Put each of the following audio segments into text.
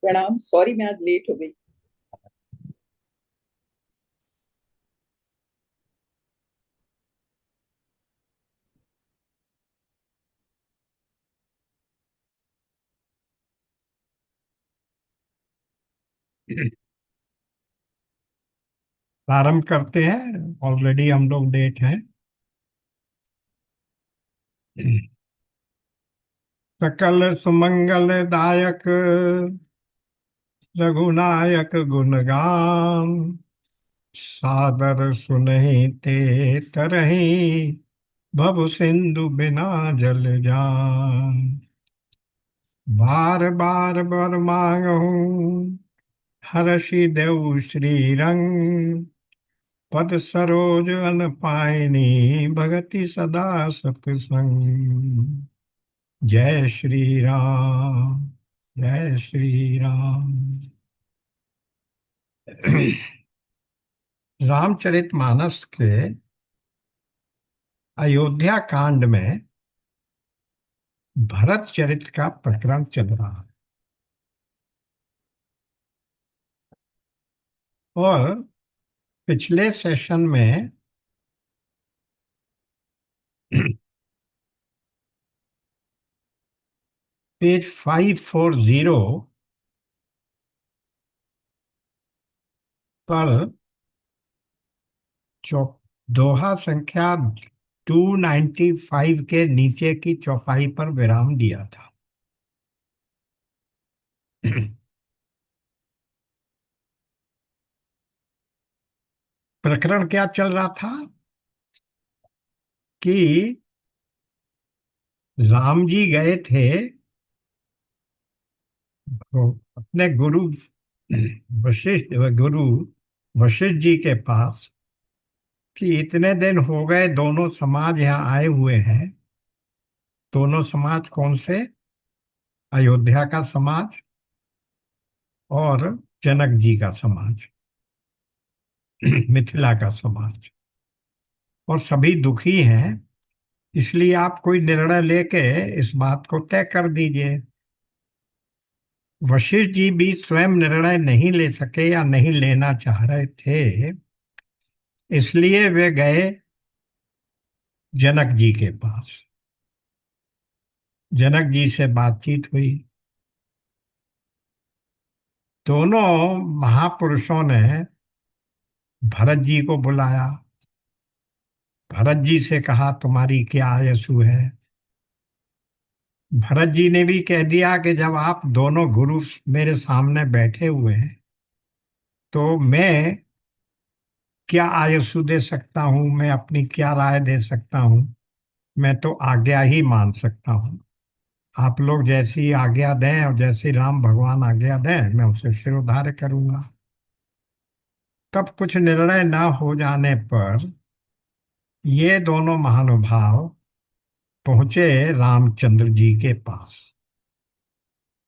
प्रणाम। सॉरी मैं आज लेट हो गई। प्रारंभ करते हैं। ऑलरेडी हम लोग लेट हैं। सकल सुमंगल दायक रघुनायक गुणगान, सादर सुनहि ते तरहि भव सिंधु बिना जल जान। बार बार बर मांगहूँ हरषि देव श्री रंग, पद सरोज अन पायनी भगति सदा सतसंग। जय श्री राम, जय श्री राम। रामचरितमानस के अयोध्या कांड में भरत चरित्र का प्रकरण चल रहा है। और पिछले सेशन में पेज 540 पर दोहा संख्या 295 के नीचे की चौपाई पर विराम दिया था। प्रकरण क्या चल रहा था कि राम जी गए थे तो अपने गुरु वशिष्ठ जी के पास कि इतने दिन हो गए, दोनों समाज यहाँ आए हुए हैं। दोनों समाज कौन से? अयोध्या का समाज और जनक जी का समाज, मिथिला का समाज। और सभी दुखी हैं, इसलिए आप कोई निर्णय लेके इस बात को तय कर दीजिए। वशिष्ठ जी भी स्वयं निर्णय नहीं ले सके या नहीं लेना चाह रहे थे, इसलिए वे गए जनक जी के पास। जनक जी से बातचीत हुई। दोनों महापुरुषों ने भरत जी को बुलाया। भरत जी से कहा तुम्हारी क्या आयसु है। भरत जी ने भी कह दिया कि जब आप दोनों गुरु मेरे सामने बैठे हुए हैं तो मैं क्या आयसु दे सकता हूं, मैं अपनी क्या राय दे सकता हूं। मैं तो आज्ञा ही मान सकता हूं। आप लोग जैसी आज्ञा दें और जैसी राम भगवान आज्ञा दें मैं उसे शिरोधार्य करूंगा। तब कुछ निर्णय न हो जाने पर ये दोनों महानुभाव पहुंचे रामचंद्र जी के पास।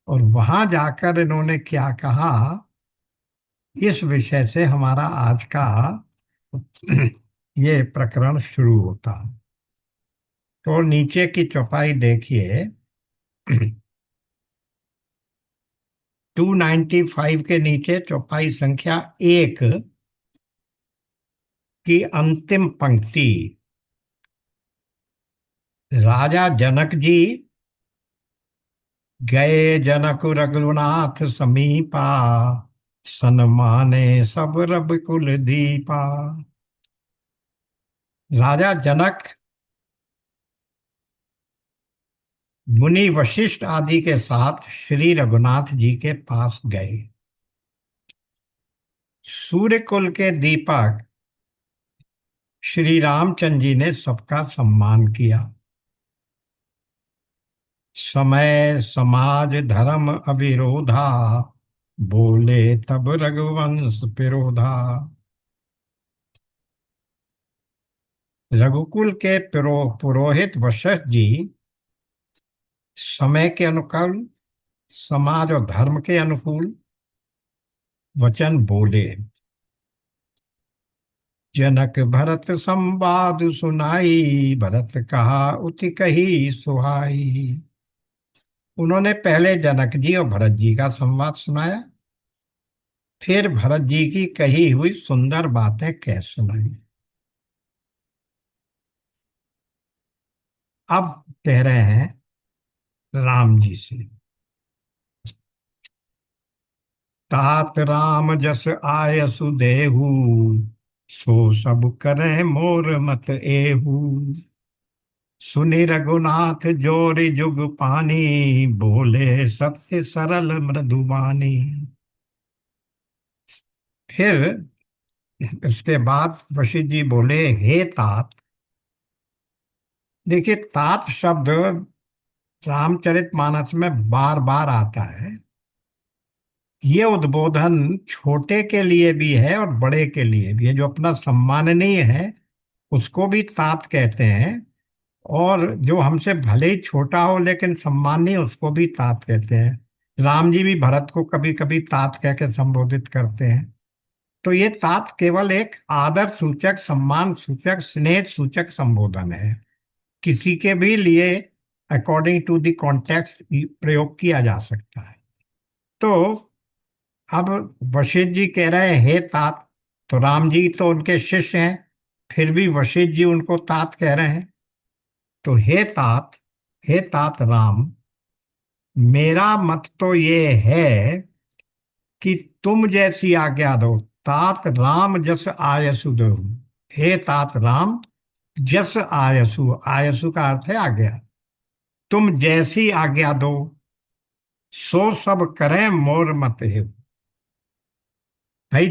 और वहां जाकर इन्होंने क्या कहा, इस विषय से हमारा आज का ये प्रकरण शुरू होता है। तो नीचे की चौपाई देखिए। 295 के नीचे चौपाई संख्या 1 की अंतिम पंक्ति। राजा जनक जी गए जनक रघुनाथ समीपा, सन्माने सब रघुकुल दीपा। राजा जनक मुनि वशिष्ठ आदि के साथ श्री रघुनाथ जी के पास गए। सूर्य कुल के दीपक श्री रामचंद्र जी ने सबका सम्मान किया। समय समाज धर्म अविरोधा, बोले तब रघुवंश पिरोधा। रघुकुल के पुरोहित वशिष्ठ जी समय के अनुकूल, समाज और धर्म के अनुकूल वचन बोले। जनक भरत संवाद सुनाई, भरत कहा उति कही सुहाई। उन्होंने पहले जनक जी और भरत जी का संवाद सुनाया, फिर भरत जी की कही हुई सुंदर बातें कह सुनाई। अब कह रहे हैं राम जी से। तात राम जस आयसु देहु, सो सब करें मोर मत एहू। सुनि रघुनाथ जोरि जुग पानी, बोले सत्य सरल मृदुबानी। फिर इसके बाद वशिष्ठ जी बोले, हे तात। देखिए, तात शब्द रामचरितमानस में बार बार आता है। ये उद्बोधन छोटे के लिए भी है और बड़े के लिए भी है। जो अपना सम्माननीय है उसको भी तात कहते हैं, और जो हमसे भले ही छोटा हो लेकिन सम्माननीय उसको भी तात कहते हैं। राम जी भी भरत को कभी कभी तात कह के संबोधित करते हैं। तो ये तात केवल एक आदर सूचक, सम्मान सूचक, स्नेह सूचक संबोधन है। किसी के भी लिए अकॉर्डिंग टू द कॉन्टेक्स्ट प्रयोग किया जा सकता है। तो अब वशिष्ठ जी कह रहे हैं, हे तात। तो राम जी तो उनके शिष्य हैं, फिर भी वशिष्ठ जी उनको तात कह रहे हैं। तो हे तात, हे तात राम, मेरा मत तो ये है कि तुम जैसी आज्ञा दो। तात राम जस आयसु दो। हे तात राम, जस आयसु, आयसु का अर्थ है आज्ञा। तुम जैसी आज्ञा दो, सो सब करें मोर मत है। भाई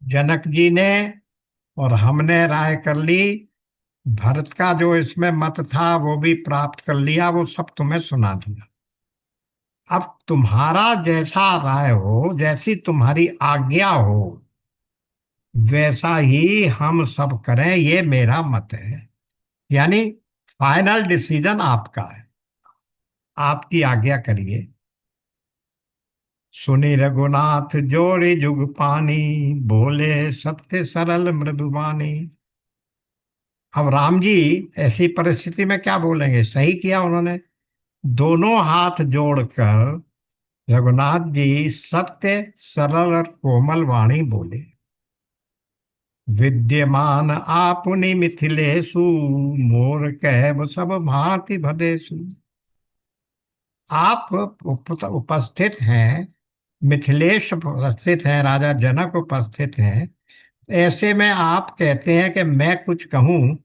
जनक जी ने और हमने राय कर ली, भरत का जो इसमें मत था वो भी प्राप्त कर लिया, वो सब तुम्हें सुना दिया। अब तुम्हारा जैसा राय हो, जैसी तुम्हारी आज्ञा हो, वैसा ही हम सब करें, ये मेरा मत है। यानी फाइनल डिसीजन आपका है, आपकी आज्ञा करिए। सुनि रघुनाथ जोरि जुग पानी, बोले सत्य सरल मृदुबानी। अब राम जी ऐसी परिस्थिति में क्या बोलेंगे? सही किया उन्होंने, दोनों हाथ जोड़कर रघुनाथ जी सत्य सरल और कोमल वाणी बोले। विद्यमान आपुनि मिथिलेशु, मोर कहब सब भांति भदेशु। आप उपस्थित हैं, मिथिलेश उपस्थित हैं, राजा जनक उपस्थित हैं। ऐसे में आप कहते हैं कि मैं कुछ कहूं,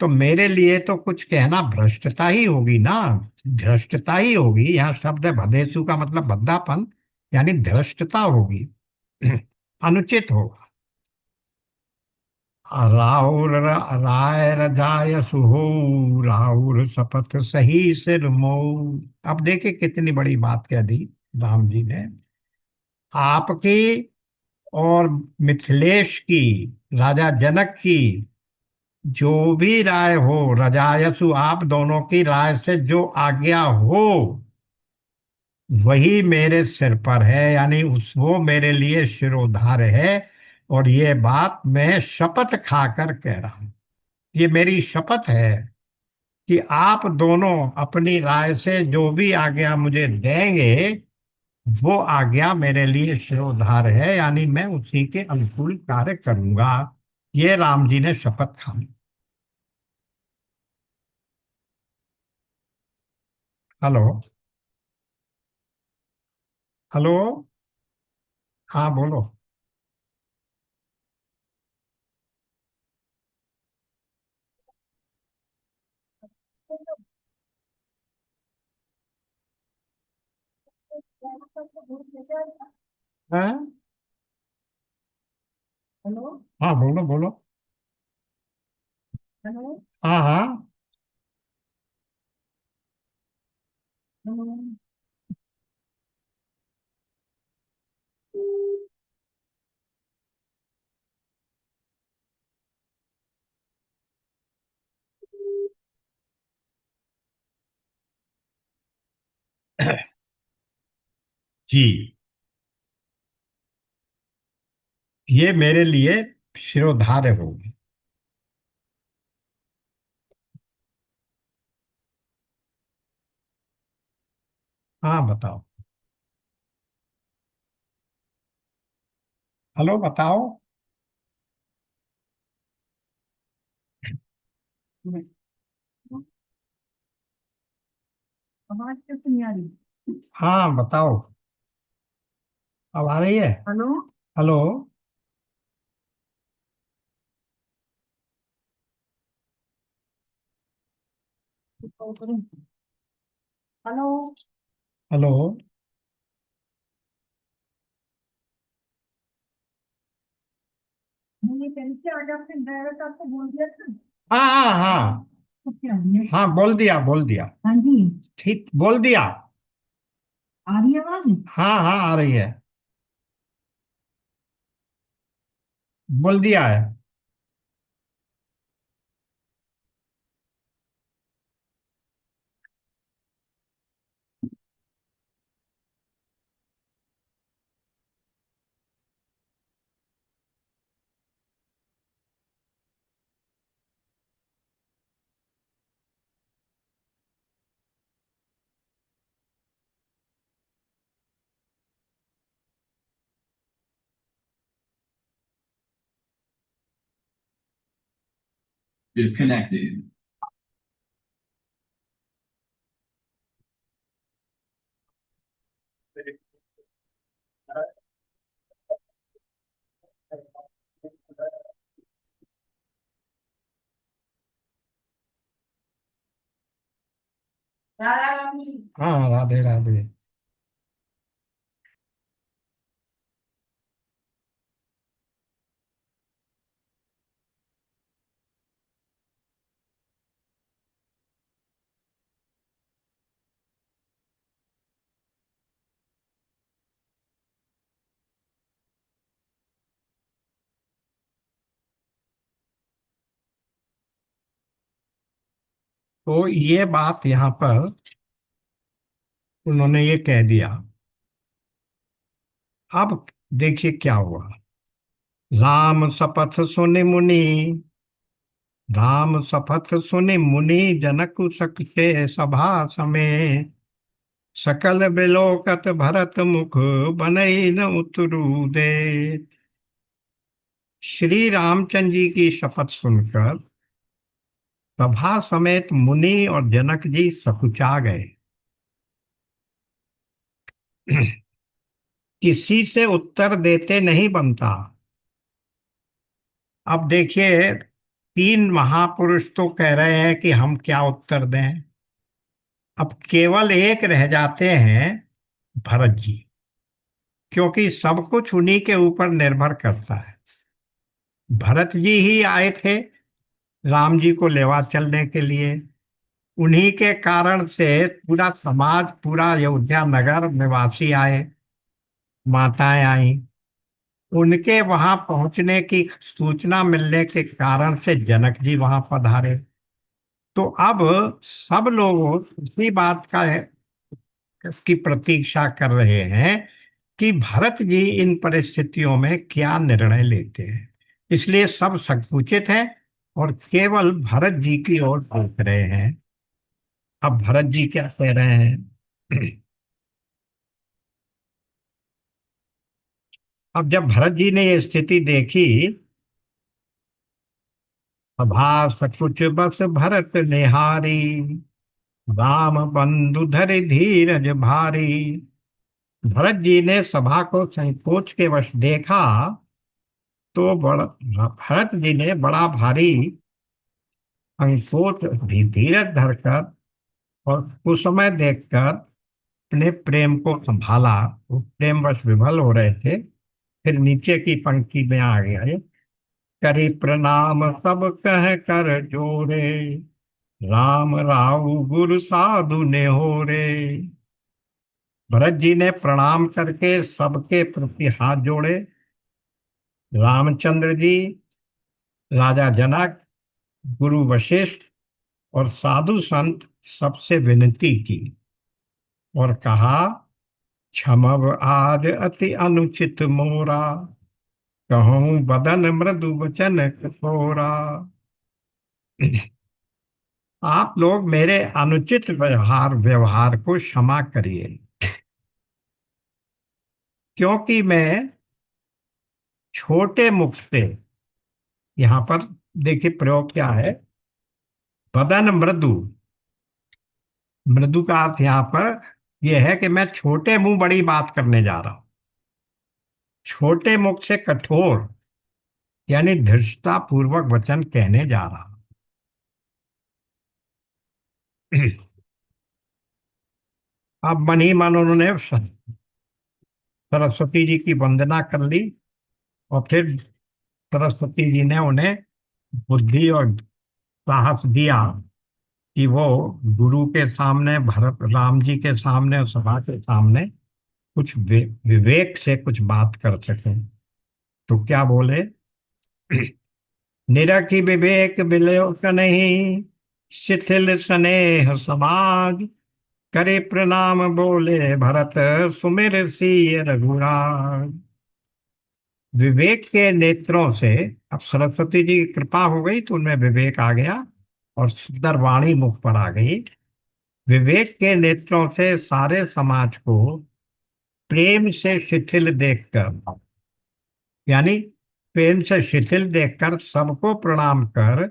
तो मेरे लिए तो कुछ कहना भ्रष्टता ही होगी ना। धृष्टता ही होगी। यहाँ शब्द है भदेशु का मतलब भद्दापन, यानी धृष्टता होगी। अनुचित होगा। राउर राय रजाय सुहो, राउर शपथ सही सिर मोऊ। अब देखिए कितनी बड़ी बात कह दी राम जी ने। आपकी और मिथिलेश की, राजा जनक की जो भी राय हो, रजायसु आप दोनों की राय से जो आज्ञा हो, वही मेरे सिर पर है, यानी उस वो मेरे लिए शिरोधार्य है। और ये बात मैं शपथ खाकर कह रहा हूं। ये मेरी शपथ है कि आप दोनों अपनी राय से जो भी आज्ञा मुझे देंगे, वो आज्ञा मेरे लिए शिरोधार है, यानी मैं उसी के अनुकूल कार्य करूंगा। ये राम जी ने शपथ खाई। हेलो। हेलो। हाँ बोलो। हाँ। हाँ बोलो बोलो। हाँ हाँ। जी, ये मेरे लिए शिरोधार्य होगी। हाँ बताओ। हेलो बताओ। आवाज कैसे नहीं आ रही? हाँ बताओ। अब आ रही है? हेलो। हेलो। हेलो। हेलो। मैंने पहले से आज आपसे ड्राइवर साहब को बोल दिया था। हाँ हाँ हाँ। तो क्या हुआ? हाँ बोल दिया बोल दिया। हाँ जी। ठीक बोल दिया। आ रही है आवाज? हाँ हाँ आ रही है। बोल दिया है। Disconnected. हाँ राधे राधे। तो ये बात यहाँ पर उन्होंने ये कह दिया। अब देखिए क्या हुआ। राम शपथ सुनि मुनि, राम शपथ सुनि मुनि, जनक सके सभा समेत, सकल बिलोकत भरत मुख, बनई न उतरू दे। श्री रामचंद्र जी की शपथ सुनकर सभा समेत मुनि और जनक जी सकुचा गए। किसी से उत्तर देते नहीं बनता। अब देखिए, तीन महापुरुष तो कह रहे हैं कि हम क्या उत्तर दें। अब केवल एक रह जाते हैं, भरत जी, क्योंकि सब कुछ उन्हीं के ऊपर निर्भर करता है। भरत जी ही आए थे राम जी को लेवा चलने के लिए। उन्हीं के कारण से पूरा समाज, पूरा अयोध्या नगर निवासी आए, माताएं आई। उनके वहां पहुंचने की सूचना मिलने के कारण से जनक जी वहां पधारे। तो अब सब लोग इसी बात का की प्रतीक्षा कर रहे हैं कि भरत जी इन परिस्थितियों में क्या निर्णय लेते हैं। इसलिए सब संकुचित हैं और केवल भरत जी की ओर देख रहे हैं। अब भरत जी क्या कह रहे हैं। अब जब भरत जी ने ये स्थिति देखी, सभा सकुच बस भरत निहारी, राम बंधु धरि धीरज भारी। भरत जी ने सभा को संकोच के वश देखा, तो भरत जी ने बड़ा भारी संकोच भी धीरज धरकर और कुछ समय देखकर अपने प्रेम को संभाला। वो प्रेम वश विभल हो रहे थे। फिर नीचे की पंक्ति में आ गए। करी प्रणाम सब कह कर जोरे, राम राव गुरु साधु ने हो रे। भरत जी ने प्रणाम करके सबके प्रति हाथ जोड़े। रामचंद्र जी, राजा जनक, गुरु वशिष्ठ और साधु संत सबसे विनती की और कहा, क्षमव आज अति अनुचित मोरा, कहूँ बदन मृदु वचन कठोरा। आप लोग मेरे अनुचित व्यवहार व्यवहार को क्षमा करिए, क्योंकि मैं छोटे मुख से, यहां पर देखिए प्रयोग क्या है, बदन मृदु। मृदु का अर्थ यहां पर यह है कि मैं छोटे मुंह बड़ी बात करने जा रहा हूं। छोटे मुख से कठोर यानी धृष्टता पूर्वक वचन कहने जा रहा हूं। अब मन ही मन उन्होंने सरस्वती जी की वंदना कर ली, और फिर सरस्वती जी ने उन्हें बुद्धि और साहस दिया कि वो गुरु के सामने, भरत राम जी के सामने और सभा के सामने कुछ विवेक से कुछ बात कर सके। तो क्या बोले, निरखी विवेक विलोक नहीं, शिथिल स्नेह समाज, करे प्रणाम बोले भरत, सुमिर सिय रघुराज। विवेक के नेत्रों से, अब सरस्वती जी की कृपा हो गई तो उनमें विवेक आ गया और सुंदर वाणी मुख पर आ गई। विवेक के नेत्रों से सारे समाज को प्रेम से शिथिल देखकर, यानी प्रेम से शिथिल देखकर सबको प्रणाम कर,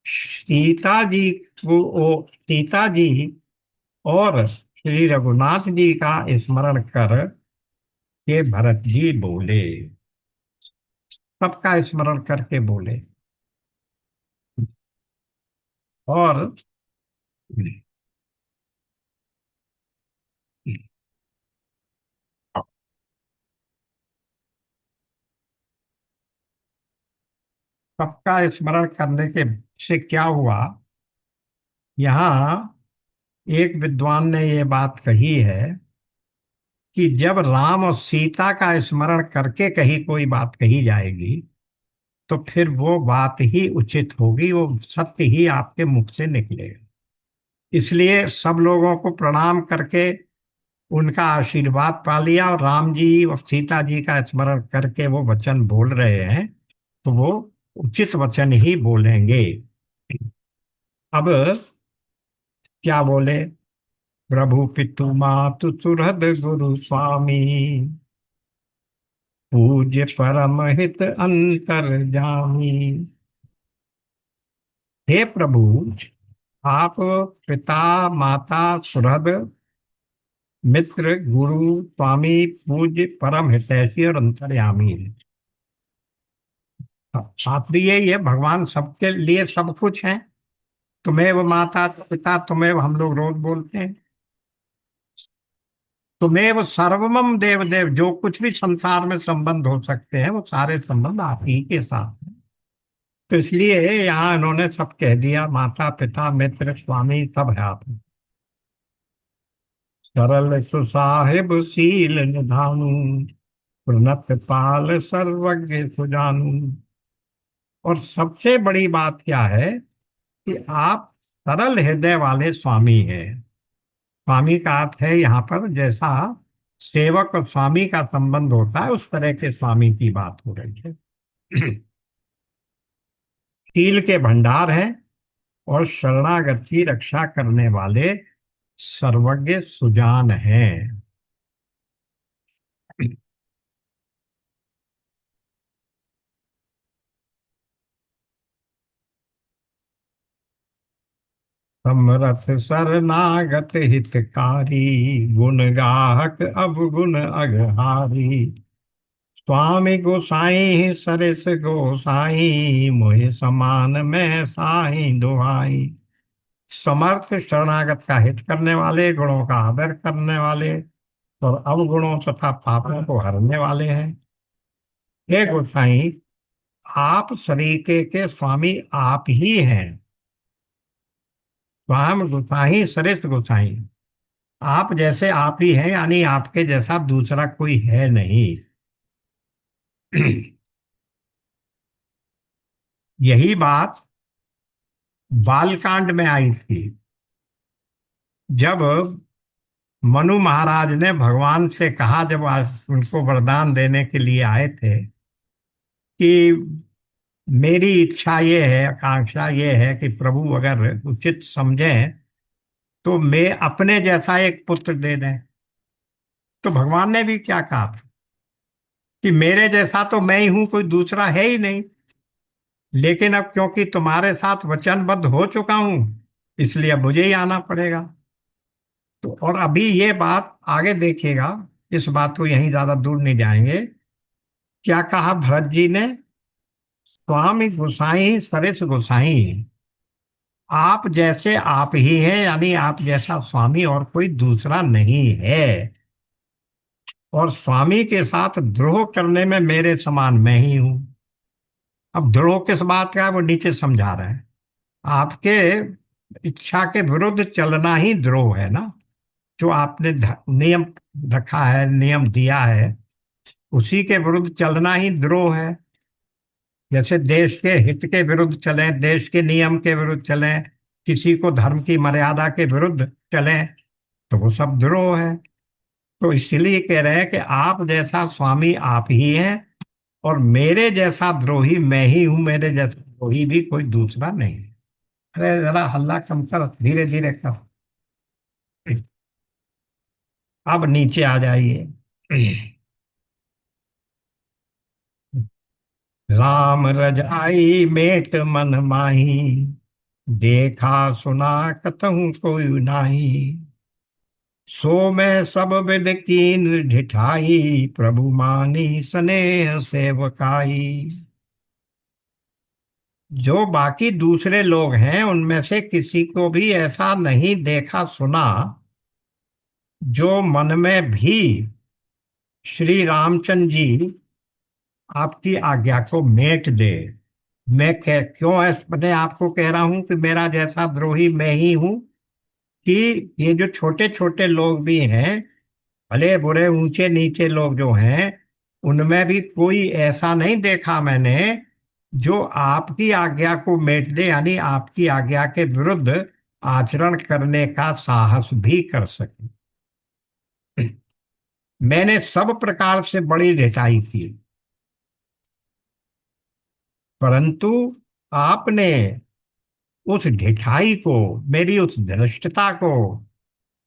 सीता जी सीता जी और श्री रघुनाथ जी का स्मरण कर के भरत जी बोले, सबका स्मरण करके बोले। और सबका स्मरण करने के से क्या हुआ, यहाँ एक विद्वान ने ये बात कही है कि जब राम और सीता का स्मरण करके कहीं कोई बात कही जाएगी तो फिर वो बात ही उचित होगी, वो सत्य ही आपके मुख से निकलेगा। इसलिए सब लोगों को प्रणाम करके उनका आशीर्वाद पा लिया, और राम जी और सीता जी का स्मरण करके वो वचन बोल रहे हैं, तो वो उचित वचन ही बोलेंगे। अब क्या बोले, प्रभु पितु मातु सुहृद गुरु स्वामी, पूज्य परम हित अंतर जामी। हे प्रभु, आप पिता माता सुहृद मित्र गुरु स्वामी पूज्य परम हितैषी और अंतर्यामी है। आप भी यही है, भगवान सबके लिए सब कुछ है। तुम्हें वो माता पिता, तुम्हें वो हम लोग रोज बोलते हैं, तुम्हें वो सर्वमम देव देव, जो कुछ भी संसार में संबंध हो सकते हैं वो सारे संबंध आप ही के साथ हैं। तो इसलिए यहाँ इन्होंने सब कह दिया, माता पिता मित्र स्वामी सब है आप। सरल सुसाहिब शील निधानु, प्रनत पाल सर्वज्ञ सुजानु। और सबसे बड़ी बात क्या है कि आप सरल हृदय वाले स्वामी हैं। स्वामी का अर्थ है यहाँ पर जैसा सेवक और स्वामी का संबंध होता है उस तरह के स्वामी की बात हो रही है। शील के भंडार हैं और शरणागत की रक्षा करने वाले सर्वज्ञ सुजान हैं। समरथ शरणागत हितकारी, गुण गाहक अवगुण अगहारी। स्वामी गोसाई सरिस गोसाई, मोहि समान मैं साई दुहाई। समर्थ शरणागत का हित करने वाले, गुणों का आदर करने वाले और अवगुणों तथा पापों को हरने वाले हैं। हे गोसाई, आप सरीके के स्वामी आप ही हैं। स्वाम गोसाई सरिस गोसाई, आप जैसे आप ही हैं, यानी आपके जैसा दूसरा कोई है नहीं। यही बात बालकांड में आई थी, जब मनु महाराज ने भगवान से कहा, जब आज उनको वरदान देने के लिए आए थे कि मेरी इच्छा ये है, आकांक्षा ये है कि प्रभु अगर उचित समझें तो मैं अपने जैसा एक पुत्र दे दें। तो भगवान ने भी क्या कहा था कि मेरे जैसा तो मैं ही हूं, कोई दूसरा है ही नहीं। लेकिन अब क्योंकि तुम्हारे साथ वचनबद्ध हो चुका हूं, इसलिए अब मुझे ही आना पड़ेगा। तो और अभी ये बात आगे देखिएगा, इस बात को यहीं ज्यादा दूर नहीं जाएंगे। क्या कहा भरत जी ने? स्वामी गोसाई सरिस गोसाई, आप जैसे आप ही हैं, यानी आप जैसा स्वामी और कोई दूसरा नहीं है। और स्वामी के साथ द्रोह करने में मेरे समान मैं ही हूं। अब द्रोह किस बात का है वो नीचे समझा रहे हैं। आपके इच्छा के विरुद्ध चलना ही द्रोह है ना। जो आपने नियम रखा है, नियम दिया है, उसी के विरुद्ध चलना ही द्रोह है। जैसे देश के हित के विरुद्ध चलें, देश के नियम के विरुद्ध चलें, किसी को धर्म की मर्यादा के विरुद्ध चलें, तो वो सब द्रोह है। तो इसलिए कह रहे हैं कि आप जैसा स्वामी आप ही हैं, और मेरे जैसा द्रोही मैं ही हूं, मेरे जैसा द्रोही भी कोई दूसरा नहीं है। अरे जरा हल्ला कम कर, धीरे धीरे कर। अब नीचे आ जाइए। राम रजाई मेट मन माही, देखा सुना कतहु कोई नाही। सो मैं सब विद कीन ढिठाई, प्रभु मानी स्नेह सेवकाई। जो बाकी दूसरे लोग हैं उनमें से किसी को भी ऐसा नहीं देखा सुना जो मन में भी श्री रामचंद्र जी आपकी आज्ञा को मेट दे। मैं क्यों अपने आप को कह रहा हूं कि मेरा जैसा द्रोही मैं ही हूं? कि ये जो छोटे छोटे लोग भी हैं, भले बुरे ऊंचे नीचे लोग जो हैं, उनमें भी कोई ऐसा नहीं देखा मैंने जो आपकी आज्ञा को मेट दे, यानी आपकी आज्ञा के विरुद्ध आचरण करने का साहस भी कर सके। मैंने सब प्रकार से बड़ी ढिठाई की, परंतु आपने उस ढिठाई को, मेरी उस धृष्टता को,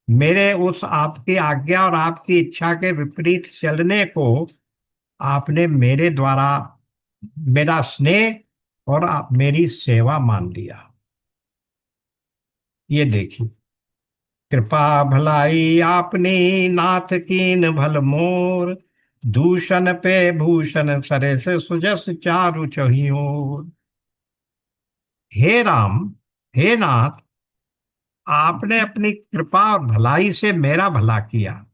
मेरे उस आपकी आज्ञा और आपकी इच्छा के विपरीत चलने को आपने मेरे द्वारा मेरा स्नेह और आप मेरी सेवा मान लिया। ये देखिए, कृपा भलाई आपने नाथ कीन भल मोर, दूषण पे भूषण सरे से सुजस चारु चहियोर। हे राम, हे नाथ, आपने अपनी कृपा और भलाई से मेरा भला किया,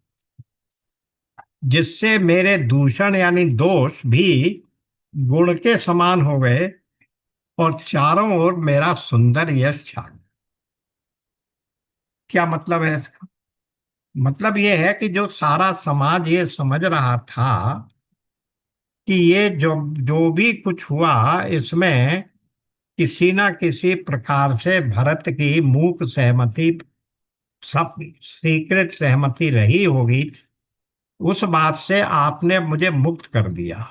जिससे मेरे दूषण यानी दोष भी गुण के समान हो गए, और चारों ओर मेरा सुंदर यश छा गया। क्या मतलब है इसका? मतलब ये है कि जो सारा समाज ये समझ रहा था कि ये जो जो भी कुछ हुआ, इसमें किसी ना किसी प्रकार से भरत की मूक सहमति, सब सीक्रेट सहमति रही होगी, उस बात से आपने मुझे मुक्त कर दिया।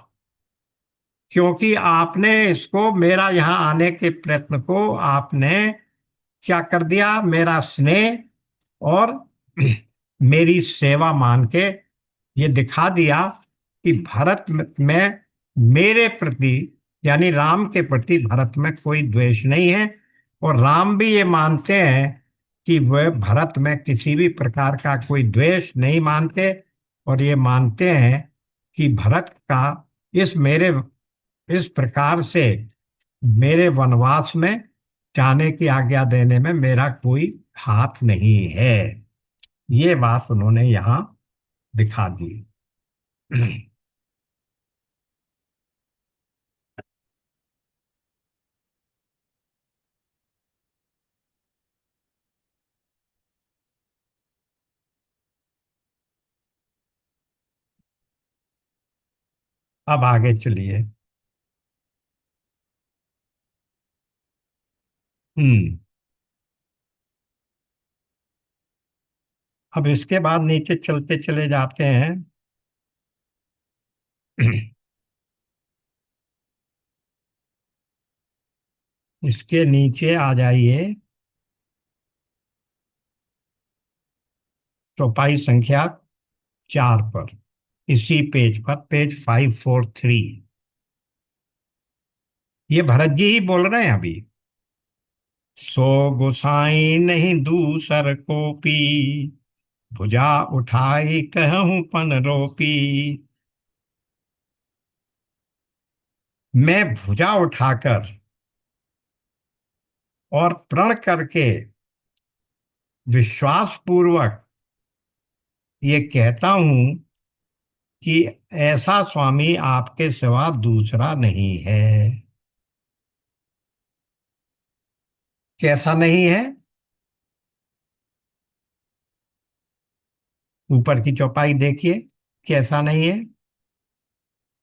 क्योंकि आपने इसको, मेरा यहाँ आने के प्रयत्न को आपने क्या कर दिया, मेरा स्नेह और मेरी सेवा मान के ये दिखा दिया कि भरत में मेरे प्रति, यानी राम के प्रति भरत में कोई द्वेष नहीं है। और राम भी ये मानते हैं कि वह भरत में किसी भी प्रकार का कोई द्वेष नहीं मानते, और ये मानते हैं कि भरत का इस मेरे, इस प्रकार से मेरे वनवास में जाने की आज्ञा देने में मेरा कोई हाथ नहीं है। ये बात उन्होंने यहाँ दिखा दी। अब आगे चलिए। हम्म। अब इसके बाद नीचे चलते चले जाते हैं। इसके नीचे आ जाइए, चौपाई संख्या 4 पर, इसी पेज पर, पेज 543। ये भरत जी ही बोल रहे हैं अभी। सो गोसाई नहीं दूसर को पी, भुजा उठाई कहूं पन रोपी। मैं भुजा उठाकर और प्रण करके विश्वास पूर्वक ये कहता हूं कि ऐसा स्वामी आपके सिवा दूसरा नहीं है। कैसा नहीं है? ऊपर की चौपाई देखिए, कैसा नहीं है।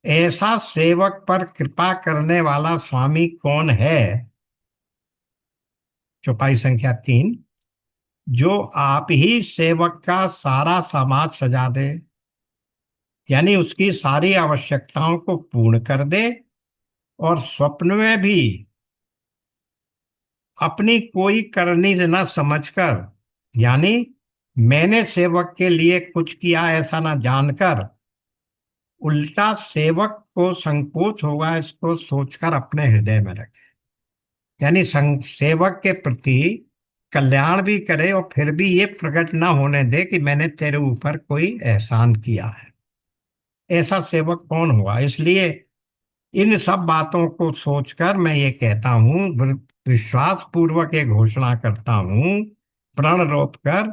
ऐसा सेवक पर कृपा करने वाला स्वामी कौन है? चौपाई संख्या 3। जो आप ही सेवक का सारा समाज सजा दे, यानी उसकी सारी आवश्यकताओं को पूर्ण कर दे, और स्वप्न में भी अपनी कोई करनी न समझकर, यानी मैंने सेवक के लिए कुछ किया ऐसा ना जानकर, उल्टा सेवक को संकोच होगा इसको सोचकर अपने हृदय में रखे। यानी सेवक के प्रति कल्याण भी करे और फिर भी ये प्रकट ना होने दे कि मैंने तेरे ऊपर कोई एहसान किया है। ऐसा सेवक कौन हुआ? इसलिए इन सब बातों को सोचकर मैं ये कहता हूं, विश्वास पूर्वक ये घोषणा करता हूं, प्रण रोप कर,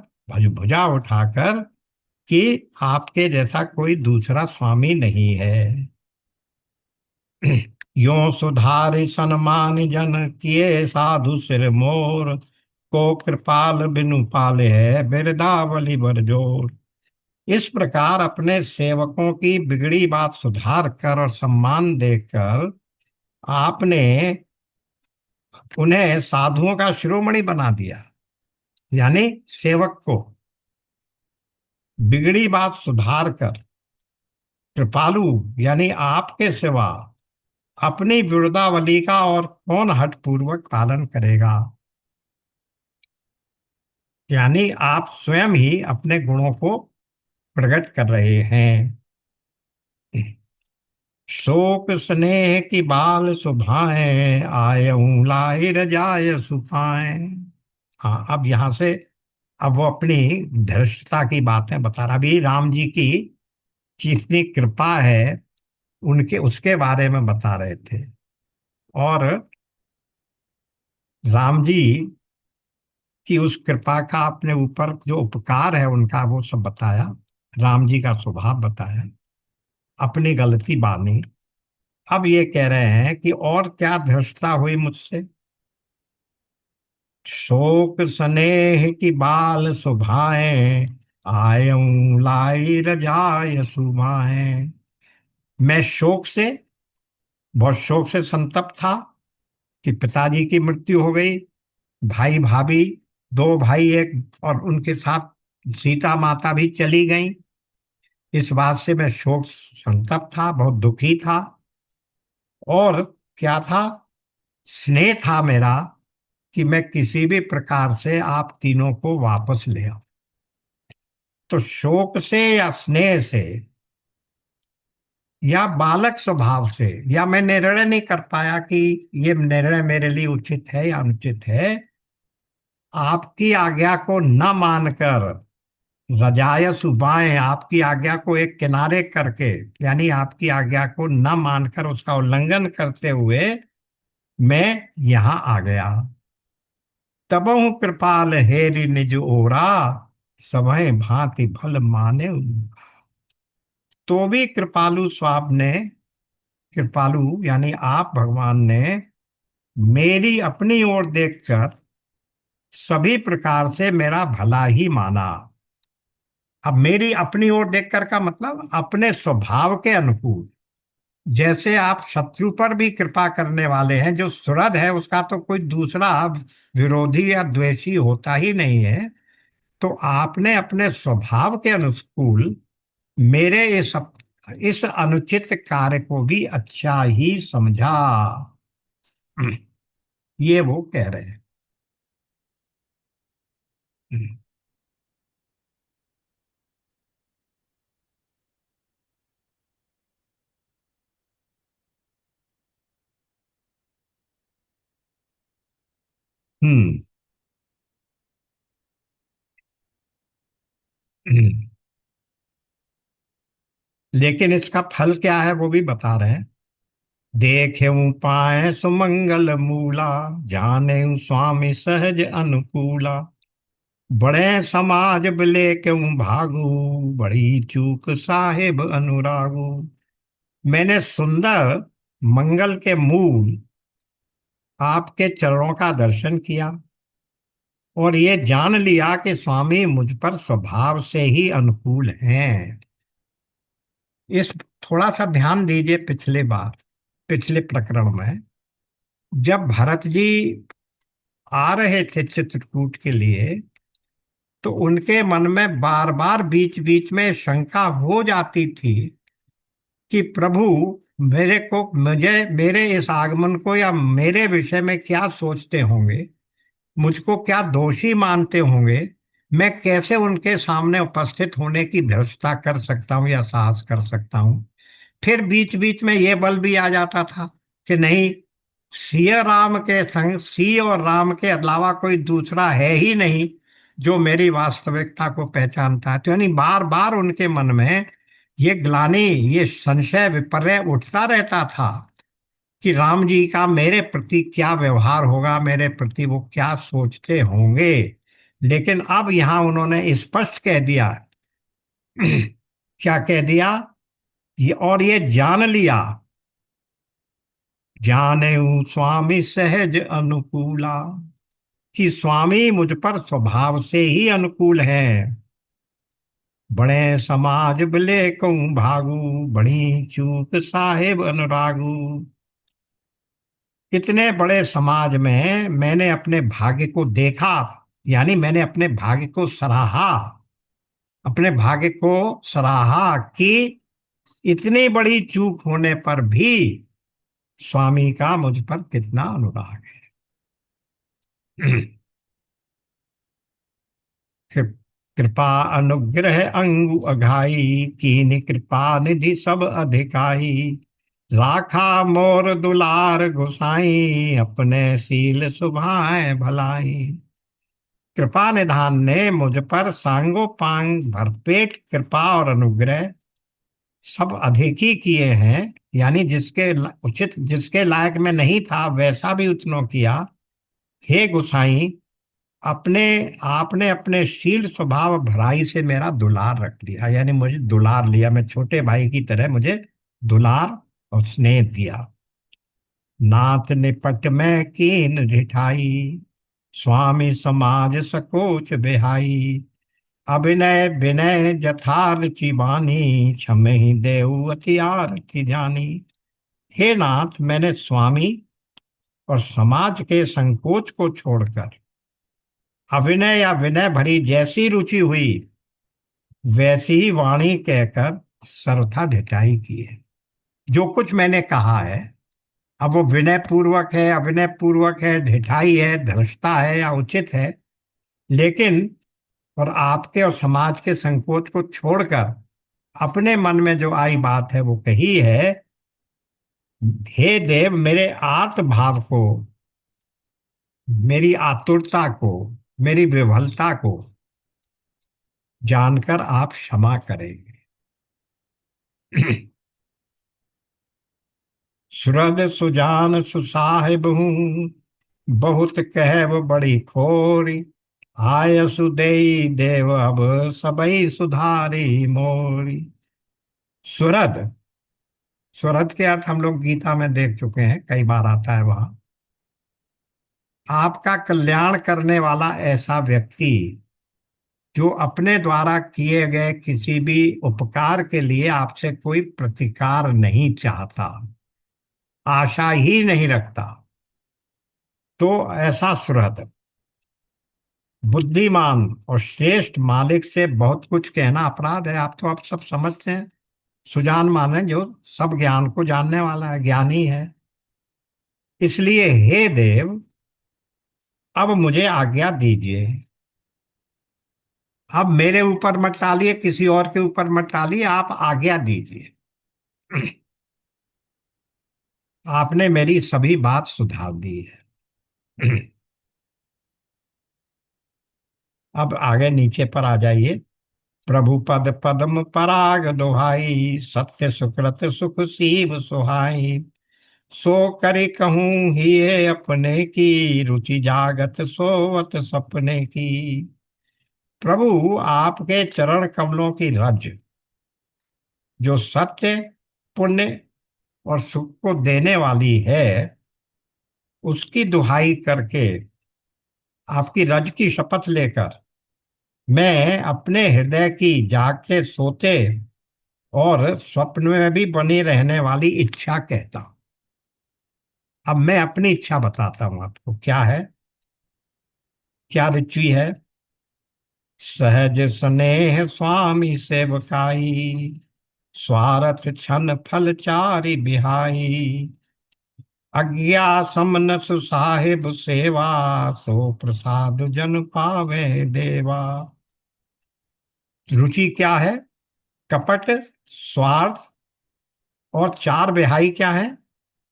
भुजा उठाकर, कि आपके जैसा कोई दूसरा स्वामी नहीं है। यो सुधारि सन्मान जन किए साधु सिर मोर, को कृपाल बिनु पाले है बिरदावली बरजोर। इस प्रकार अपने सेवकों की बिगड़ी बात सुधार कर और सम्मान देकर आपने उन्हें साधुओं का शिरोमणि बना दिया। यानी सेवक को बिगड़ी बात सुधार कर, कृपालु यानी आपके सिवा अपनी विरुदावली का और कौन हठ पूर्वक पालन करेगा। यानी आप स्वयं ही अपने गुणों को प्रकट कर रहे हैं। शोक स्नेह की बाल सुभाएं, आयऊं लाई रजाय सुपाएं। हाँ, अब यहां से, अब वो अपनी धृष्टता की बातें बता रहा। अभी राम जी की जितनी कृपा है उनके, उसके बारे में बता रहे थे। और राम जी की उस कृपा का अपने ऊपर जो उपकार है उनका, वो सब बताया। राम जी का स्वभाव बताया, अपनी गलती मानी। अब ये कह रहे हैं कि और क्या धृष्टता हुई मुझसे। शोक स्नेह की बाल सुभाएं, आयऊं लाई रजाय सुभाएं। मैं शोक से, बहुत शोक से संतप्त था कि पिताजी की मृत्यु हो गई, भाई भाभी, दो भाई एक, और उनके साथ सीता माता भी चली गई। इस बात से मैं शोक संतप्त था, बहुत दुखी था। और क्या था? स्नेह था मेरा कि मैं किसी भी प्रकार से आप तीनों को वापस ले आऊं। तो शोक से या स्नेह से या बालक स्वभाव से, या मैं निर्णय नहीं कर पाया कि ये निर्णय मेरे लिए उचित है या अनुचित है, आपकी आज्ञा को न मानकर, रजाय सुबाएं, आपकी आज्ञा को एक किनारे करके, यानी आपकी आज्ञा को न मानकर उसका उल्लंघन करते हुए मैं यहां आ गया। तबहु कृपाल हेरि निज ओरा, समय भांति भल माने। तो भी कृपालु स्वाब ने, कृपालु यानी आप भगवान ने, मेरी अपनी ओर देखकर सभी प्रकार से मेरा भला ही माना। अब मेरी अपनी ओर देखकर का मतलब अपने स्वभाव के अनुकूल। जैसे आप शत्रु पर भी कृपा करने वाले हैं, जो सुहृद है उसका तो कोई दूसरा विरोधी या द्वेषी होता ही नहीं है, तो आपने अपने स्वभाव के अनुकूल मेरे इस अनुचित कार्य को भी अच्छा ही समझा। ये वो कह रहे हैं। हम्म। हम्म। लेकिन इसका फल क्या है वो भी बता रहे हैं। देखें पाए सुमंगल मूला, जाने स्वामी सहज अनुकूला। बड़े समाज बिले क्यों भागू, बड़ी चूक साहेब अनुरागू। मैंने सुंदर मंगल के मूल आपके चरणों का दर्शन किया और ये जान लिया कि स्वामी मुझ पर स्वभाव से ही अनुकूल हैं। इस थोड़ा सा ध्यान दीजिए पिछले बार, पिछले प्रकरण में जब भरत जी आ रहे थे चित्रकूट के लिए, तो उनके मन में बार बार बीच बीच में शंका हो जाती थी कि प्रभु मेरे को, मुझे, मेरे इस आगमन को या मेरे विषय में क्या सोचते होंगे, मुझको क्या दोषी मानते होंगे, मैं कैसे उनके सामने उपस्थित होने की धृष्टता कर सकता हूँ या साहस कर सकता हूँ। फिर बीच बीच में ये बल भी आ जाता था कि नहीं, सिया राम के संग, सी और राम के अलावा कोई दूसरा है ही नहीं जो मेरी वास्तविकता को पहचानता है। तो यानी बार बार उनके मन में ये ग्लानि, ये संशय विपर्य उठता रहता था कि राम जी का मेरे प्रति क्या व्यवहार होगा, मेरे प्रति वो क्या सोचते होंगे। लेकिन अब यहां उन्होंने स्पष्ट कह दिया। क्या कह दिया? ये, और ये जान लिया, जानेऊ स्वामी सहज अनुकूला, कि स्वामी मुझ पर स्वभाव से ही अनुकूल हैं। बड़े समाज बिले कहूँ भागू, बड़ी चूक साहेब अनुरागू। इतने बड़े समाज में मैंने अपने भाग्य को देखा, यानी मैंने अपने भाग्य को सराहा, अपने भाग्य को सराहा कि इतनी बड़ी चूक होने पर भी स्वामी का मुझ पर कितना अनुराग है। कृ- कृपा अनुग्रह अंगु अघाई, कीन कृपा निधि सब अधिकाई। राखा मोर दुलार गुसाई, अपने सील सुभाए भलाई। कृपा निधान ने मुझ पर सांगोपांग भरपेट कृपा और अनुग्रह सब अधिक ही किए हैं। यानी जिसके उचित, जिसके लायक में नहीं था वैसा भी उतनों किया। हे गुसाई, अपने, आपने अपने शील स्वभाव भराई से मेरा दुलार रख लिया, यानी मुझे दुलार लिया, मैं छोटे भाई की तरह मुझे दुलार और स्नेह दिया। नाथ निपट में कीन रिठाई, स्वामी समाज सकोच बिहाई। अभिनय विनय जथारचि बानी, क्षमहि देऊ अति आरती जानी। हे नाथ, मैंने स्वामी और समाज के संकोच को छोड़कर अभिनय या विनय भरी जैसी रुचि हुई वैसी ही वाणी कहकर सर्वथा ढिठाई की है। जो कुछ मैंने कहा है, अब वो विनय पूर्वक है, अभिनय पूर्वक है, ढिठाई है, धृष्टता है या उचित है, लेकिन और आपके और समाज के संकोच को छोड़कर अपने मन में जो आई बात है वो कही है। हे देव, मेरे आर्त भाव को, मेरी आतुरता को, मेरी विफलता को जानकर आप क्षमा करेंगे। सुरद सुजान सुसाहिब हूँ, बहुत कहब बड़ी खोरी। आय सुदेई देव अब सबई सुधारी मोरी। सुरद, सुरद के अर्थ हम लोग गीता में देख चुके हैं, कई बार आता है वहां। आपका कल्याण करने वाला ऐसा व्यक्ति जो अपने द्वारा किए गए किसी भी उपकार के लिए आपसे कोई प्रतिकार नहीं चाहता, आशा ही नहीं रखता, तो ऐसा सुहृद, बुद्धिमान और श्रेष्ठ मालिक से बहुत कुछ कहना अपराध है। आप तो आप सब समझते हैं। सुजान माने जो सब ज्ञान को जानने वाला है, ज्ञानी है। इसलिए हे देव, अब मुझे आज्ञा दीजिए। अब मेरे ऊपर मत डालिए, किसी और के ऊपर मत डालिए, आप आज्ञा दीजिए। आपने मेरी सभी बात सुधार दी है। अब आगे नीचे पर आ जाइए। प्रभु पद पद्म पराग दुहाई, सत्य सुकृत सुख सीव सुहाई। सो करे कहूँ हिये अपने की, रुचि जागत सोवत सपने की। प्रभु आपके चरण कमलों की रज, जो सत्य, पुण्य और सुख को देने वाली है, उसकी दुहाई करके, आपकी रज की शपथ लेकर मैं अपने हृदय की जाग के सोते और स्वप्न में भी बनी रहने वाली इच्छा कहता हूं। अब मैं अपनी इच्छा बताता हूं आपको, क्या है, क्या रुचि है। सहज स्नेह स्वामी सेवकाई, स्वार्थ छन फल चारि बिहाई। अज्ञा समनस साहिब सेवा, सो प्रसाद जन पावे देवा। रुचि क्या है? कपट, स्वार्थ और चार बिहाई क्या है?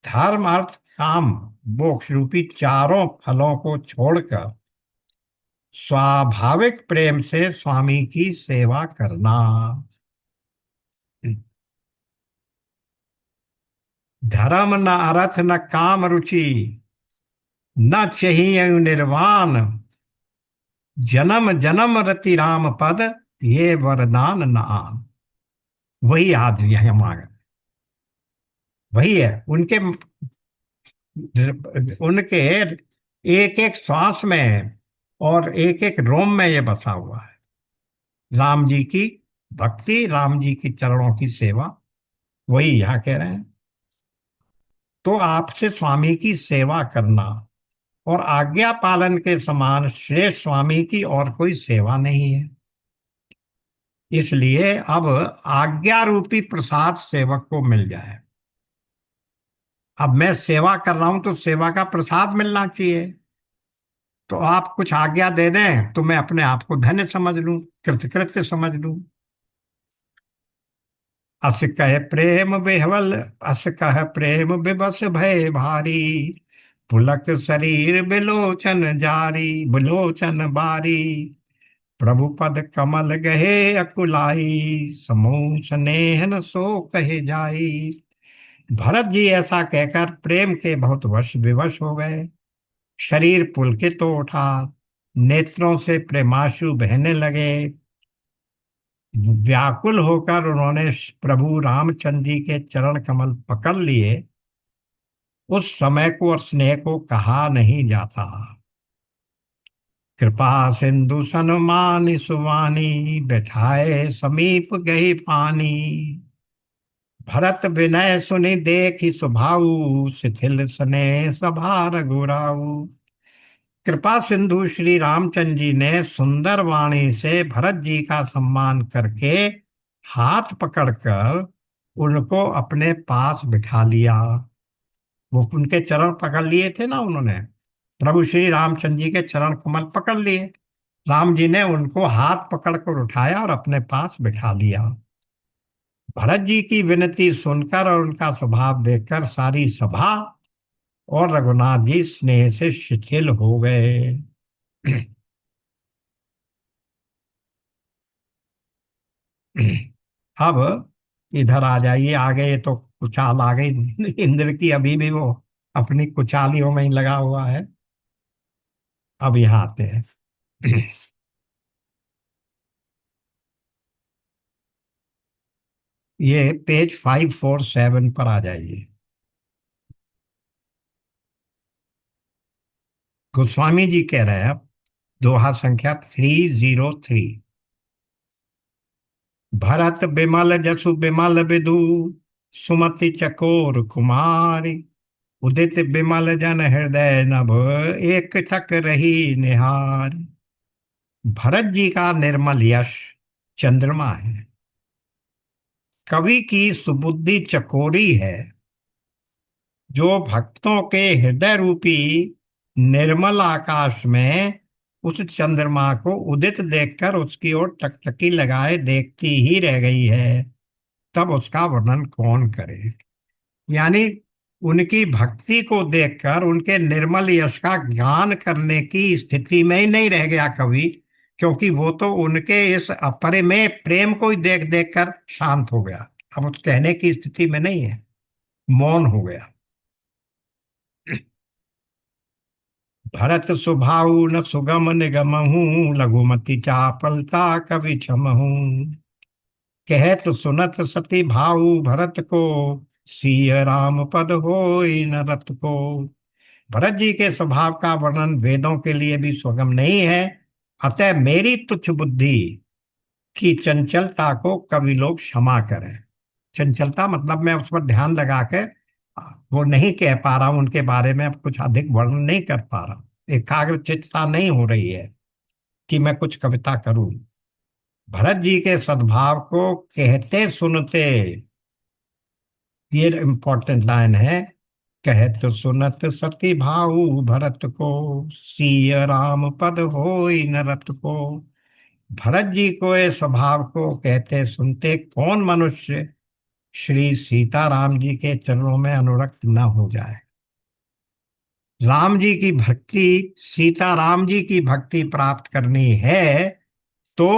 धर्म अर्थ काम मोक्ष रूपी चारों फलों को छोड़कर स्वाभाविक प्रेम से स्वामी की सेवा करना। धर्म न अर्थ न काम रुचि, न चाहिए निर्वाण। जन्म जन्म रति राम पद, ये वरदान न आन। वही आदमी है हमारा, वही है उनके, उनके एक एक श्वास में है और एक एक रोम में ये बसा हुआ है। राम जी की भक्ति, राम जी की चरणों की सेवा, वही यहाँ कह रहे हैं। तो आपसे स्वामी की सेवा करना और आज्ञा पालन के समान श्रेष्ठ स्वामी की और कोई सेवा नहीं है। इसलिए अब आज्ञा रूपी प्रसाद सेवक को मिल जाए। अब मैं सेवा कर रहा हूं तो सेवा का प्रसाद मिलना चाहिए। तो आप कुछ आज्ञा दे दें तो मैं अपने आप को धन्य समझ लूं, कृतकृत्य समझ लूं। अस कह प्रेम बिहवल, अस कह प्रेम बिबस भय भारी। पुलक शरीर बिलोचन जारी, बिलोचन बारी। प्रभु पद कमल गहे अकुलाई, समूह स्नेह न सो कहे जाई। भरत जी ऐसा कहकर प्रेम के बहुत वश विवश हो गए। शरीर पुलकित तो उठा, नेत्रों से प्रेमाश्रु बहने लगे। व्याकुल होकर उन्होंने प्रभु रामचंद्र जी के चरण कमल पकड़ लिए। उस समय को और स्नेह को कहा नहीं जाता। कृपा सिंधु सनमानि सुवानी, बैठाए समीप गई पानी। भरत विनय सुनि देखि सुभाऊ, शिथिल स्नेह सभा रघुराऊ। कृपा सिंधु श्री रामचंद्र जी ने सुंदर वाणी से भरत जी का सम्मान करके हाथ पकड़कर उनको अपने पास बिठा लिया। वो उनके चरण पकड़ लिए थे ना उन्होंने, प्रभु श्री रामचंद्र जी के चरण कमल पकड़ लिए। राम जी ने उनको हाथ पकड़कर उठाया और अपने पास बिठा लिया। भरत जी की विनती सुनकर और उनका स्वभाव देखकर सारी सभा और रघुनाथ जी स्नेह से शिथिल हो गए। अब इधर आ जाइए आगे, ये तो कुचाल आ गई इंद्र की, अभी भी वो अपनी कुचालियों में ही लगा हुआ है। अब यहाँ आते हैं। ये पेज 547 पर आ जाइए। गोस्वामी जी कह रहे हैं अब, दोहा संख्या 303। भरत बिमल जसु बिमल विदु, सुमति चकोर कुमारी। उदित बिमल जन हृदय नभ, एक टक रही निहार। भरत जी का निर्मल यश चंद्रमा है, कवि की सुबुद्धि चकोरी है, जो भक्तों के हृदय रूपी निर्मल आकाश में उस चंद्रमा को उदित देखकर उसकी ओर टकटकी लगाए देखती ही रह गई है, तब उसका वर्णन कौन करे। यानी उनकी भक्ति को देखकर उनके निर्मल यश का गान करने की स्थिति में ही नहीं रह गया कवि, क्योंकि वो तो उनके इस अपरिमेय प्रेम को ही देख देख कर शांत हो गया। अब उस कहने की स्थिति में नहीं है, मौन हो गया। भरत सुभाऊ न सुगम निगमहू, लघुमति चापलता कवि छमहू। कहत सुनत सती भाऊ भरत को, सिय राम पद होई न रत को। भरत जी के स्वभाव का वर्णन वेदों के लिए भी सुगम नहीं है, अतः मेरी तुच्छ बुद्धि की चंचलता को कवि लोग क्षमा करें। चंचलता मतलब मैं उस पर ध्यान लगा के वो नहीं कह पा रहा हूं, उनके बारे में अब कुछ अधिक वर्णन नहीं कर पा रहा, एकाग्रचित्तता नहीं हो रही है कि मैं कुछ कविता करूं। भरत जी के सद्भाव को कहते सुनते, ये इंपॉर्टेंट लाइन है। कहत सुनत सती भाऊ भरत को, सिय राम पद होई न रत को। भरत जी को ये स्वभाव को कहते सुनते कौन मनुष्य श्री सीताराम जी के चरणों में अनुरक्त न हो जाए। राम जी की भक्ति, सीताराम जी की भक्ति प्राप्त करनी है तो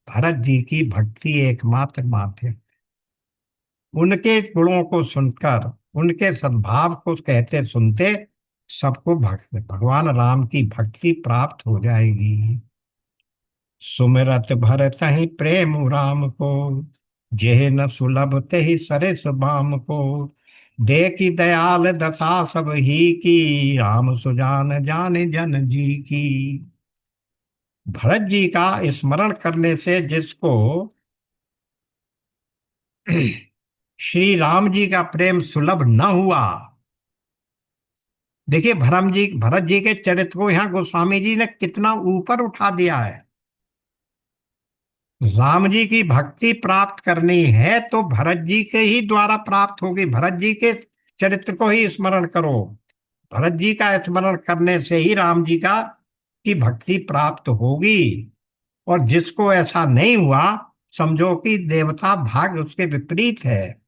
भरत जी की भक्ति एकमात्र माध्यम। उनके गुणों को सुनकर, उनके सद्भाव को कहते सुनते सबको भगवान राम की भक्ति प्राप्त हो जाएगी। सुमिरत भरत ही प्रेम राम को, जेह न सुलभ ते ही सरिस बाम को। देखी दयाल दशा सब ही की, राम सुजान जाने जन जी की। भरत जी का स्मरण करने से जिसको श्री राम जी का प्रेम सुलभ न हुआ। देखिए भरत जी के चरित्र को यहाँ गोस्वामी जी ने कितना ऊपर उठा दिया है। राम जी की भक्ति प्राप्त करनी है तो भरत जी के ही द्वारा प्राप्त होगी। भरत जी के चरित्र को ही स्मरण करो, भरत जी का स्मरण करने से ही राम जी का की भक्ति प्राप्त होगी। और जिसको ऐसा नहीं हुआ, समझो कि देवता भाग्य उसके विपरीत है।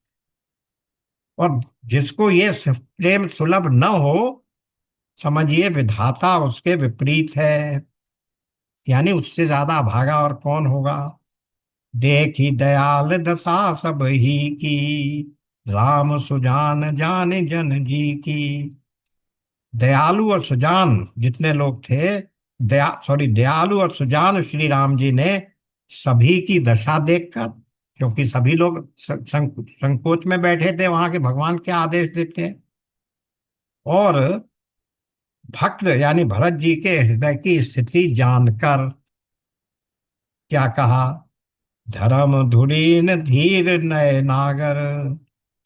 और जिसको ये प्रेम सुलभ न हो, समझिए विधाता उसके विपरीत है, यानी उससे ज्यादा अभागा और कौन होगा। देखी दयाल दशा सब ही की, राम सुजान जाने जन जी की। दयालु और सुजान जितने लोग थे, दयालु और सुजान श्री राम जी ने सभी की दशा देखकर, क्योंकि सभी लोग संकोच में बैठे थे, वहां के भगवान क्या आदेश देते हैं। और भक्त यानी भरत जी के हृदय की स्थिति जानकर क्या कहा। धर्म धुरीन धीर नय नागर,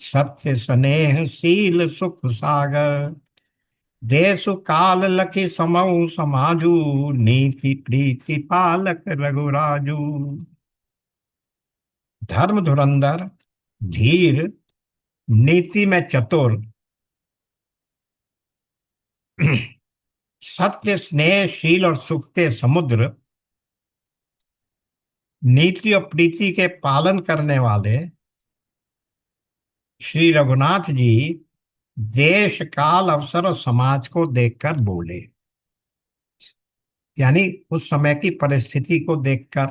सत्य स्नेह शील सुख सागर। देश काल लखि समऊ समाजू, नीति प्रीति पालक रघुराजू। धर्म धुरंधर, धीर, नीति में चतुर, सत्य स्नेह शील और सुख के समुद्र, नीति और प्रीति के पालन करने वाले श्री रघुनाथ जी देश काल अवसर और समाज को देखकर बोले। यानी उस समय की परिस्थिति को देखकर,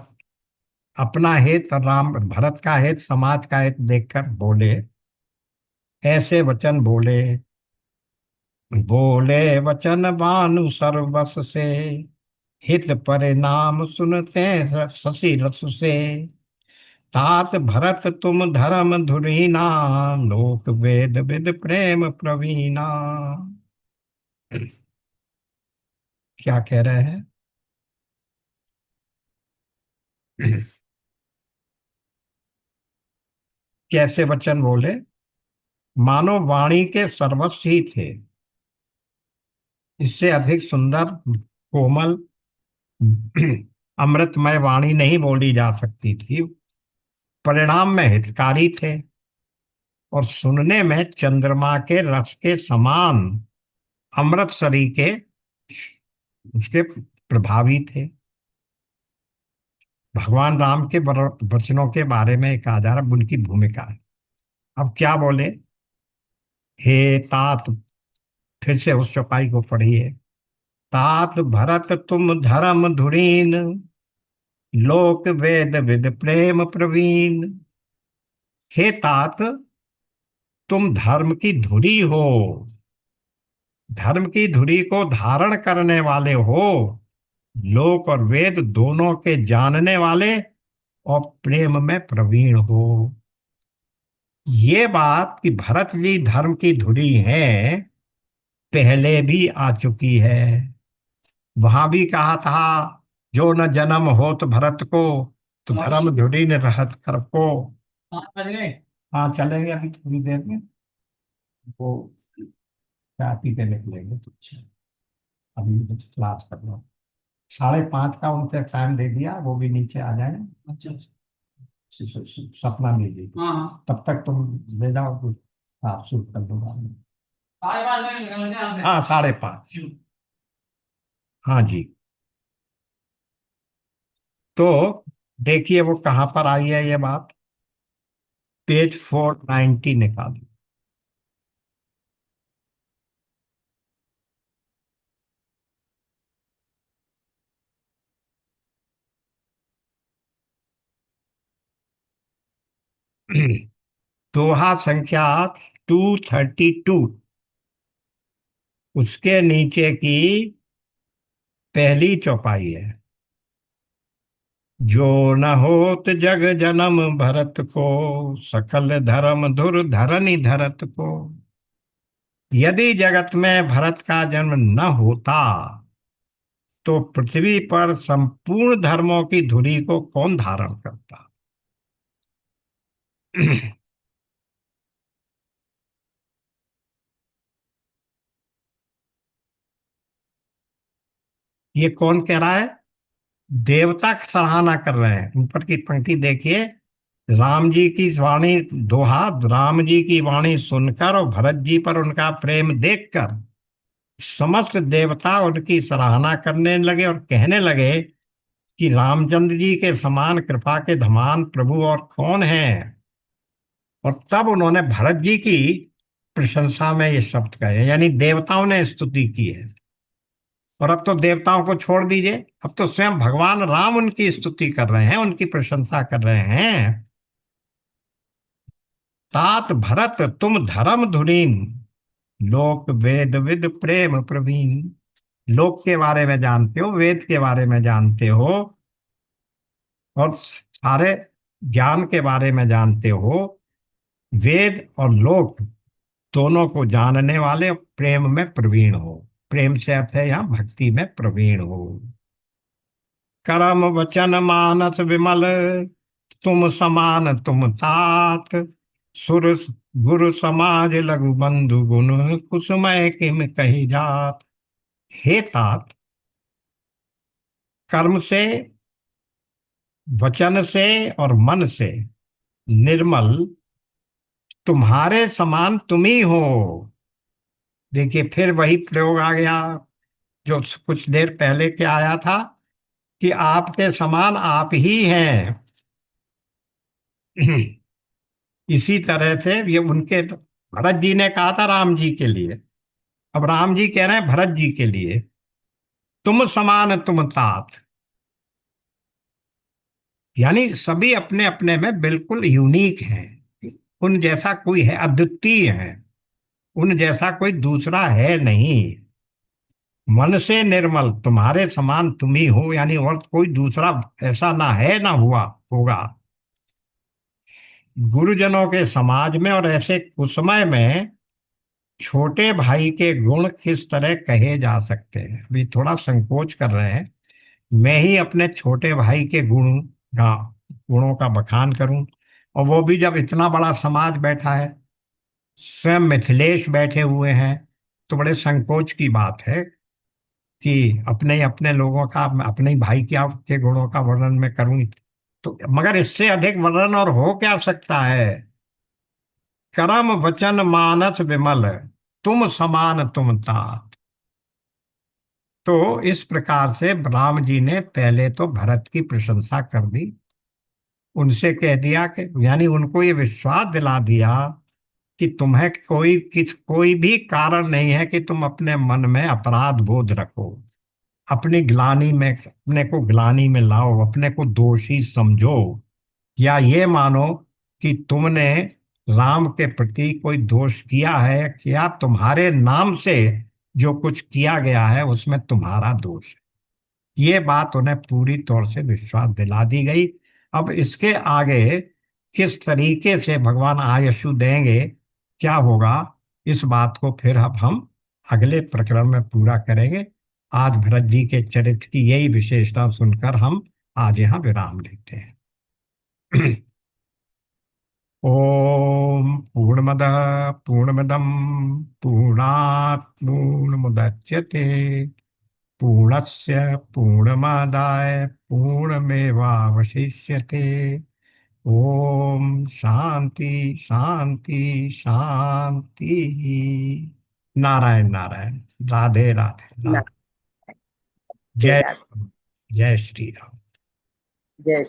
अपना हित राम भरत का हित समाज का हित देखकर बोले। ऐसे वचन बोले। बोले वचन भानु सरबस से, हित परिणाम सुनते शशि रस से। तात भरत तुम धर्म धुरीना, लोक वेद विद प्रेम प्रवीणा। क्या कह रहे हैं। कैसे वचन बोले, मानो वाणी के सर्वस्व ही थे। इससे अधिक सुंदर, कोमल, अमृतमय वाणी नहीं बोली जा सकती थी। परिणाम में हितकारी थे और सुनने में चंद्रमा के रस के समान अमृत सरीखे उसके प्रभावी थे। भगवान राम के वचनों के बारे में कहा जा रहा है, उनकी भूमिका है। अब क्या बोले, हे तात, फिर से उस चौपाई को पढ़िए। तात भरत तुम धर्म धुरीन, लोक वेद विद प्रेम प्रवीण। हे तात, तुम धर्म की धुरी हो, धर्म की धुरी को धारण करने वाले हो, लोक और वेद दोनों के जानने वाले, और प्रेम में प्रवीण हो। ये बात कि भरत जी धर्म की धुरी हैं, पहले भी आ चुकी है। वहां भी कहा था, जो न जन्म होत भरत को, तो धर्म धुरी न रहत कर को। हाँ चलेंगे अभी थोड़ी देर में, वो चाय पी के निकलेंगे। अभी क्लास कर लो। 5:30 का उनसे टाइम दे दिया, वो भी नीचे आ जाए। सपना ले लीजिए। तब तक तुम ले जाओ कुछ, आप शुरू कर दो बाद में। हाँ 5:30। हाँ जी। तो देखिए वो कहाँ पर आई है ये बात, पेज 490 निकालिए। दोहा संख्या 232, उसके नीचे की पहली चौपाई है। जो न होत जग जन्म भरत को, सकल धर्म धुर धरनि धरत को। यदि जगत में भरत का जन्म न होता, तो पृथ्वी पर संपूर्ण धर्मों की धुरी को कौन धारण करता। ये कौन कह रहा है, देवता की सराहना कर रहे हैं। ऊपर की पंक्ति देखिए, राम जी की वाणी, दोहा, राम जी की वाणी सुनकर और भरत जी पर उनका प्रेम देखकर समस्त देवता उनकी सराहना करने लगे और कहने लगे कि रामचंद्र जी के समान कृपा के धमान प्रभु और कौन है। और तब उन्होंने भरत जी की प्रशंसा में ये शब्द कहे, यानी देवताओं ने स्तुति की है। और अब तो देवताओं को छोड़ दीजिए, अब तो स्वयं भगवान राम उनकी स्तुति कर रहे हैं, उनकी प्रशंसा कर रहे हैं। तात भरत तुम धर्म धुरीन, लोक वेद विद प्रेम प्रवीण। लोक के बारे में जानते हो, वेद के बारे में जानते हो, और सारे ज्ञान के बारे में जानते हो। वेद और लोक दोनों को जानने वाले, प्रेम में प्रवीण हो। प्रेम से अर्थ है यहाँ भक्ति में प्रवीण हो। करम वचन मानस विमल, तुम समान तुम तात। सुर गुरु समाज लघु बंधु गुण, कुसुमय किम कही जात। हे तात, कर्म से, वचन से और मन से निर्मल तुम्हारे समान तुम ही हो। देखिए फिर वही प्रयोग आ गया जो कुछ देर पहले के आया था, कि आपके समान आप ही हैं। इसी तरह से ये उनके, भरत जी ने कहा था राम जी के लिए, अब राम जी कह रहे हैं भरत जी के लिए, तुम समान तुम तात। यानी सभी अपने अपने में बिल्कुल यूनिक हैं, उन जैसा कोई है, अद्वितीय है, उन जैसा कोई दूसरा है नहीं। मन से निर्मल तुम्हारे समान तुम ही हो, यानी और कोई दूसरा ऐसा ना है ना हुआ होगा। गुरुजनों के समाज में और ऐसे कुसमय में छोटे भाई के गुण किस तरह कहे जा सकते हैं, अभी थोड़ा संकोच कर रहे हैं। मैं ही अपने छोटे भाई के गुणों का बखान करूं, और वो भी जब इतना बड़ा समाज बैठा है, स्वयं मिथिलेश बैठे हुए हैं, तो बड़े संकोच की बात है कि अपने ही अपने लोगों का, अपने ही भाई के गुणों का वर्णन मैं करूं। तो मगर इससे अधिक वर्णन और हो क्या सकता है। करम वचन मानस विमल, तुम समान तुम तात। तो इस प्रकार से राम जी ने पहले तो भरत की प्रशंसा कर दी, उनसे कह दिया कि यानी उनको ये विश्वास दिला दिया कि तुम्हें कोई भी कारण नहीं है कि तुम अपने मन में अपराध बोध रखो, अपनी ग्लानि में अपने को ग्लानि में लाओ, अपने को दोषी समझो, या ये मानो कि तुमने राम के प्रति कोई दोष किया है, क्या तुम्हारे नाम से जो कुछ किया गया है उसमें तुम्हारा दोष है। ये बात उन्हें पूरी तौर से विश्वास दिला दी गई। अब इसके आगे किस तरीके से भगवान आयशु देंगे, क्या होगा, इस बात को फिर अब हम अगले प्रकरण में पूरा करेंगे। आज भरत जी के चरित्र की यही विशेषता सुनकर हम आज यहाँ विराम लेते हैं। ओम पूर्णमदः पूर्णमिदं पूर्णात् पूर्णमुदच्यते पूर्णस्य पूर्णमादाय पूर्णमेवावशिष्यते। ओम शांति शांति शांति। नारायण नारायण। राधे राधे ना राधे। जय राधे। जय श्री राम। जय